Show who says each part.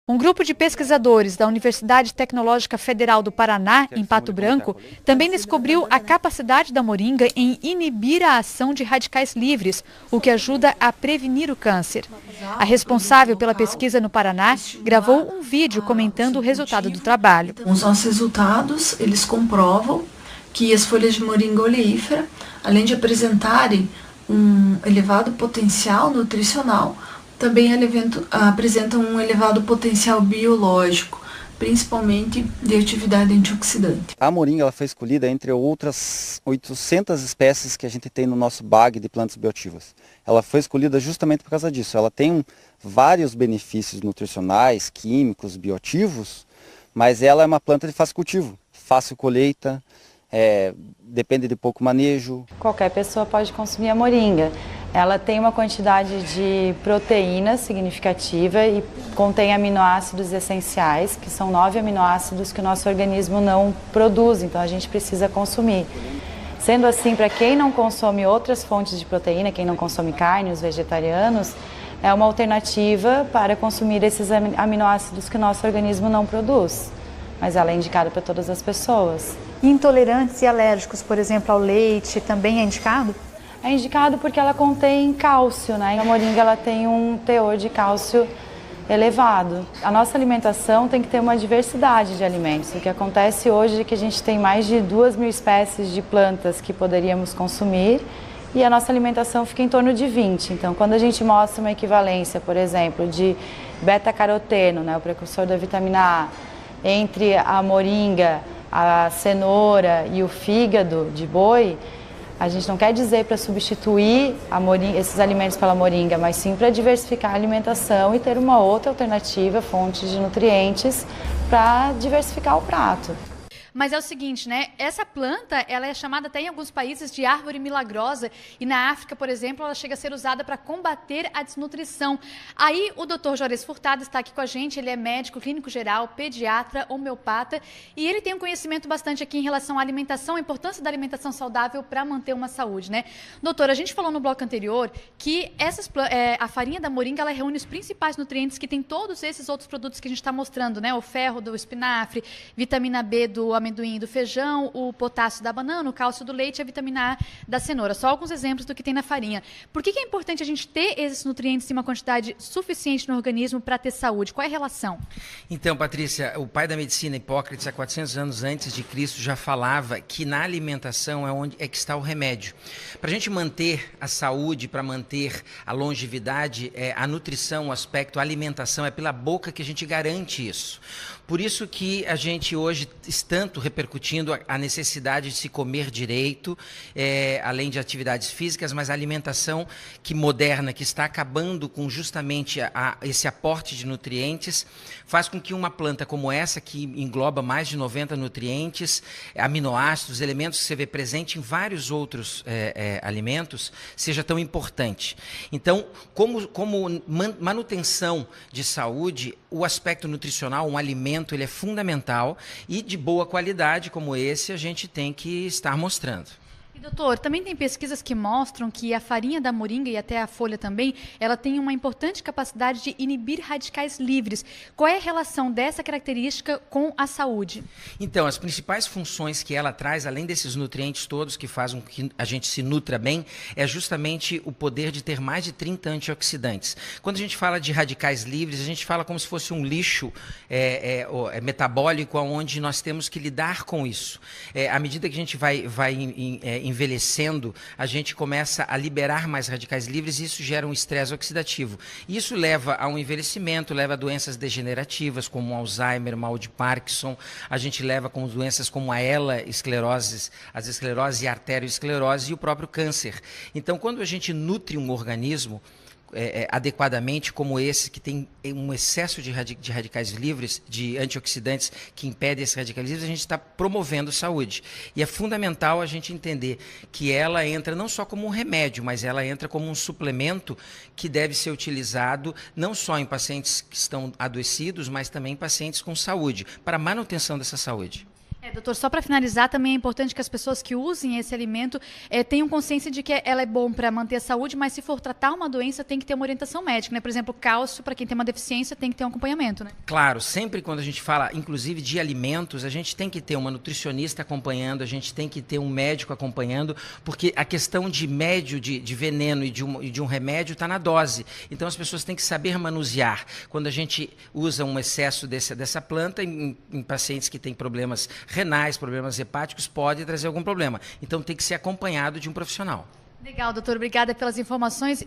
Speaker 1: Um grupo de pesquisadores da Universidade Tecnológica Federal do Paraná, em Pato Branco, também descobriu a capacidade da moringa em inibir a ação de radicais livres, o que ajuda a prevenir o câncer. A responsável pela pesquisa no Paraná gravou um vídeo comentando o resultado do trabalho.
Speaker 2: Os nossos resultados, eles comprovam que as folhas de moringa oleífera, além de apresentarem um elevado potencial nutricional, também apresentam um elevado potencial biológico, principalmente de atividade antioxidante.
Speaker 3: A moringa ela foi escolhida entre outras 800 espécies que a gente tem no nosso bag de plantas bioativas. Ela foi escolhida justamente por causa disso. Ela tem vários benefícios nutricionais, químicos, bioativos, mas ela é uma planta de fácil cultivo, fácil colheita, depende de pouco manejo.
Speaker 4: Qualquer pessoa pode consumir a moringa. Ela tem uma quantidade de proteínas significativa e contém aminoácidos essenciais, que são 9 aminoácidos que o nosso organismo não produz, então a gente precisa consumir. Sendo assim, para quem não consome outras fontes de proteína, quem não consome carne, os vegetarianos, é uma alternativa para consumir esses aminoácidos que o nosso organismo não produz, mas ela é indicada para todas as pessoas.
Speaker 1: Intolerantes e alérgicos, por exemplo, ao leite, também é indicado?
Speaker 4: É indicado porque ela contém cálcio, né? A moringa ela tem um teor de cálcio elevado. A nossa alimentação tem que ter uma diversidade de alimentos. O que acontece hoje é que a gente tem mais de 2.000 espécies de plantas que poderíamos consumir e a nossa alimentação fica em torno de 20. Então, quando a gente mostra uma equivalência, por exemplo, de beta-caroteno, né, o precursor da vitamina A, entre a moringa, a cenoura e o fígado de boi, a gente não quer dizer para substituir esses alimentos pela moringa, mas sim para diversificar a alimentação e ter uma outra alternativa, fonte de nutrientes, para diversificar o prato.
Speaker 1: Mas é o seguinte, né? Essa planta, ela é chamada até em alguns países de árvore milagrosa e na África, por exemplo, ela chega a ser usada para combater a desnutrição. Aí o Dr. Juarez Furtado está aqui com a gente, ele é médico clínico geral, pediatra, homeopata e ele tem um conhecimento bastante aqui em relação à alimentação, a importância da alimentação saudável para manter uma saúde, né? Doutor, a gente falou no bloco anterior que a farinha da moringa, ela reúne os principais nutrientes que tem todos esses outros produtos que a gente está mostrando, né? O ferro do espinafre, vitamina B do amendoim, do feijão, o potássio da banana, o cálcio do leite e a vitamina A da cenoura. Só alguns exemplos do que tem na farinha. Por que é importante a gente ter esses nutrientes em uma quantidade suficiente no organismo para ter saúde? Qual é a relação?
Speaker 5: Então, Patrícia, o pai da medicina, Hipócrates, há 400 anos antes de Cristo, já falava que na alimentação é que está o remédio. Para a gente manter a saúde, para manter a longevidade, a nutrição, o aspecto, a alimentação, é pela boca que a gente garante isso. Por isso que a gente hoje está tanto repercutindo a necessidade de se comer direito, além de atividades físicas, mas a alimentação moderna, que está acabando com justamente esse aporte de nutrientes, faz com que uma planta como essa, que engloba mais de 90 nutrientes, aminoácidos, elementos que você vê presente em vários outros alimentos, seja tão importante. Então, como manutenção de saúde, o aspecto nutricional, um alimento, ele é fundamental e de boa qualidade como esse a gente tem que estar mostrando.
Speaker 1: E, doutor, também tem pesquisas que mostram que a farinha da moringa e até a folha também, ela tem uma importante capacidade de inibir radicais livres. Qual é a relação dessa característica com a saúde?
Speaker 5: Então, as principais funções que ela traz, além desses nutrientes todos que fazem com que a gente se nutra bem, é justamente o poder de ter mais de 30 antioxidantes. Quando a gente fala de radicais livres, a gente fala como se fosse um lixo metabólico, onde nós temos que lidar com isso. À medida que a gente vai envelhecendo, a gente começa a liberar mais radicais livres e isso gera um estresse oxidativo. Isso leva a um envelhecimento, leva a doenças degenerativas como Alzheimer, mal de Parkinson, a gente leva com doenças como a esclerose, as esclerose e a arteriosclerose e o próprio câncer. Então, quando a gente nutre um organismo adequadamente, como esse, que tem um excesso de radicais livres, de antioxidantes que impedem esses radicais livres, a gente está promovendo saúde. E é fundamental a gente entender que ela entra não só como um remédio, mas ela entra como um suplemento que deve ser utilizado não só em pacientes que estão adoecidos, mas também em pacientes com saúde, para a manutenção dessa saúde.
Speaker 1: Doutor, só para finalizar, também é importante que as pessoas que usem esse alimento tenham consciência de que ela é bom para manter a saúde, mas se for tratar uma doença, tem que ter uma orientação médica, né? Por exemplo, cálcio, para quem tem uma deficiência, tem que ter um acompanhamento, né?
Speaker 5: Claro, sempre quando a gente fala, inclusive, de alimentos, a gente tem que ter uma nutricionista acompanhando, a gente tem que ter um médico acompanhando, porque a questão de médio de veneno e de um remédio está na dose. Então, as pessoas têm que saber manusear. Quando a gente usa um excesso dessa planta, em pacientes que têm problemas renais, problemas hepáticos, pode trazer algum problema. Então tem que ser acompanhado de um profissional.
Speaker 1: Legal, doutor. Obrigada pelas informações.